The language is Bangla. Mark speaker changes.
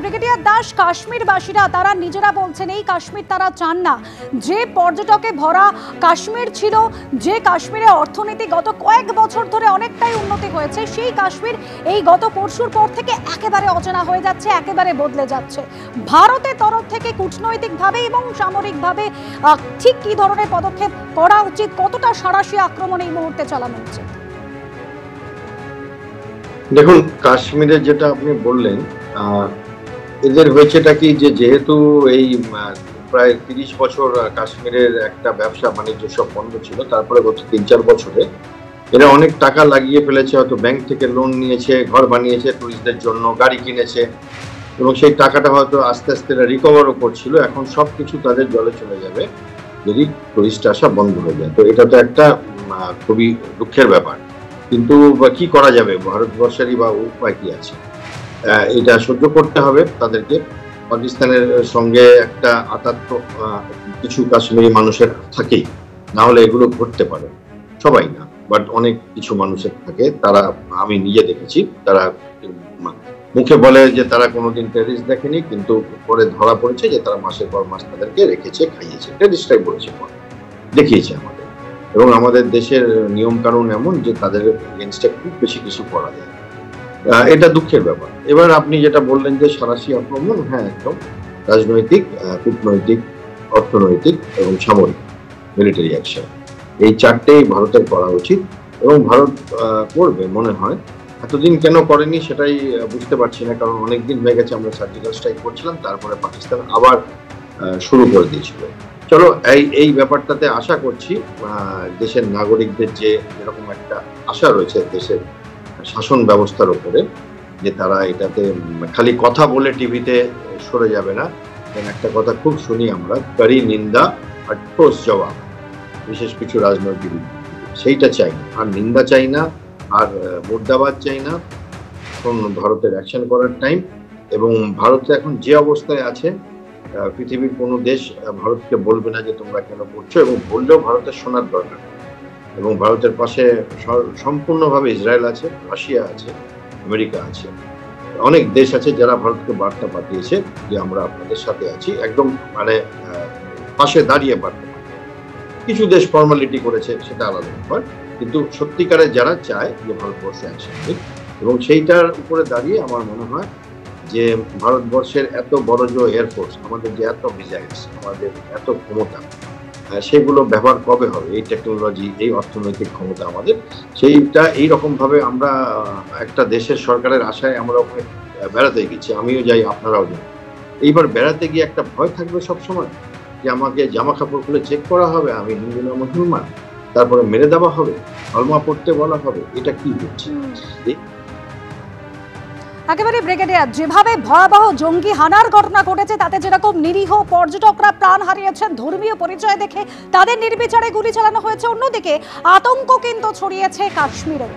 Speaker 1: ব্রিগেডিয়ার দাস, কাশ্মীরবাসীরা তারা নিজেরা বলছেন এই কাশ্মীর তারা চান না। যে পর্যটকে ভরা কাশ্মীর ছিল, যে কাশ্মীরে অর্থনীতি গত কয়েক বছর ধরে অনেকটাই উন্নতি হয়েছে, সেই কাশ্মীর এই গত পরশুর পর থেকে একেবারে অচেনা হয়ে যাচ্ছে, একেবারে বদলে যাচ্ছে। ভারতের তরফ থেকে কূটনৈতিকভাবে এবং সামরিকভাবে ঠিক কি ধরনের পদক্ষেপ করা উচিত, কতটা সাঁড়াশি আক্রমণ এই মুহূর্তে চালানো উচিত?
Speaker 2: দেখুন, কাশ্মীরে যেটা আপনি বললেন, এদের হয়েছেটা কি যে যেহেতু এই প্রায় ৩০ বছর কাশ্মীরের একটা ব্যবসা বাণিজ্য সব বন্ধ ছিল, তারপরে গত ৩-৪ বছরে এরা অনেক টাকা লাগিয়ে ফেলেছে, হয়তো ব্যাংক থেকে লোন নিয়েছে, ঘর বানিয়েছে টুরিস্টদের জন্য, গাড়ি কিনেছে, এবং সেই টাকাটা হয়তো আস্তে আস্তে রিকভারও করছিল। এখন সবকিছু তাদের জলে চলে যাবে যদি টুরিস্ট আসা বন্ধ হয়ে যায়। তো এটা তো একটা খুবই দুঃখের ব্যাপার, কিন্তু কি করা যাবে, ভারতবর্ষেরই বা উপায় কি আছে? এটা সহ্য করতে হবে তাদেরকে। পাকিস্তানের সঙ্গে একটা আতাত কিছু কাশ্মীরি মানুষের থাকেই, না হলে এগুলো ঘটতে পারে। সবাই না, বাট অনেক কিছু মানুষের থাকে। তারা, আমি নিজে দেখেছি, তারা মুখে বলে যে তারা কোনোদিন টেরিস্ট দেখেনি, কিন্তু পরে ধরা পড়েছে যে তারা মাসের পর মাস তাদেরকে রেখেছে, খাইয়েছে। টেরিস্টরাই বলেছে, দেখিয়েছে আমাদের। এবং আমাদের দেশের নিয়ম কানুন এমন যে তাদের এগেনস্টে খুব বেশি কিছু করা যায়। এটা দুঃখের ব্যাপার। এবার আপনি যেটা বললেন যে সাঁড়াশি আক্রমণ, হ্যাঁ, একদম রাজনৈতিক, কূটনৈতিক, অর্থনৈতিক এবং সামরিক, মিলিটারি অ্যাকশন, এই চারটেই ভারতের করা উচিত এবং ভারত করবে মনে হয়। এতদিন কেন করেনি সেটাই বুঝতে পারছি না, কারণ অনেকদিন হয়ে গেছে আমরা সার্জিক্যাল স্ট্রাইক করছিলাম, তারপরে পাকিস্তান আবার শুরু করে দিয়েছিল। চলো, এই ব্যাপারটাতে আশা করছি দেশের নাগরিকদের যে এরকম একটা আশা রয়েছে দেশের শাসন ব্যবস্থার উপরে, যে তারা এটাতে খালি কথা বলে টিভিতে সরে যাবে না। একটা কথা খুব শুনি আমরা, কড়ি নিন্দা আর ঠোস জবাব, বিশেষ কিছু রাজনৈতিক, সেইটা চাই না। আর নিন্দা চাই না, আর মুর্দাবাদ চাই না। এখন ভারতের অ্যাকশন করার টাইম, এবং ভারত এখন যে অবস্থায় আছে, পৃথিবীর কোনো দেশ ভারতকে বলবে না যে তোমরা কেন করছো, এবং বললেও ভারতের শোনার দরকার। এবং ভারতের পাশে সম্পূর্ণভাবে ইসরায়েল আছে, রাশিয়া আছে, আমেরিকা আছে, অনেক দেশ আছে যারা ভারতকে বার্তা পাঠিয়েছে যে আমরা আপনাদের সাথে আছি, একদম মানে পাশে দাঁড়িয়ে বার্তা। কিছু দেশ ফর্মালিটি করেছে, সেটা আলাদা ব্যাপার, কিন্তু সত্যিকারে যারা চায় যে ভারতবর্ষে অ্যাকশন নিক, এবং সেইটার উপরে দাঁড়িয়ে আমার মনে হয় যে ভারতবর্ষের এত বড় যে এয়ারফোর্স, আমাদের যে এত মিসাইলস, আমাদের এত ক্ষমতা, সেগুলো ব্যবহার কবে হবে? এই টেকনোলজি, এই অর্থনৈতিক ক্ষমতা আমাদের, সেইটা এইরকম ভাবে আমরা একটা দেশের সরকারের আশায় আমরা ওখানে বেড়াতে গেছি, আমিও যাই, আপনারাও যান। এইবার বেড়াতে গিয়ে একটা ভয় থাকবে সবসময় যে আমাকে জামা কাপড় খুলে চেক করা হবে, আমি হিন্দু না মুসলমান, তারপরে মেরে দেওয়া হবে, কলমা পড়তে বলা হবে। এটা কি হচ্ছে?
Speaker 1: একেবারে ব্রিগেডিয়ার, যেভাবে ভয়াবহ জঙ্গি হানার ঘটনা ঘটেছে, তাতে যেরকম নিরীহ পর্যটকরা প্রাণ হারিয়েছেন ধর্মীয় পরিচয় দেখে, তাদের নির্বিচারে গুলি চালানো হয়েছে, অন্যদিকে আতঙ্ক কিন্তু ছড়িয়েছে কাশ্মীরে।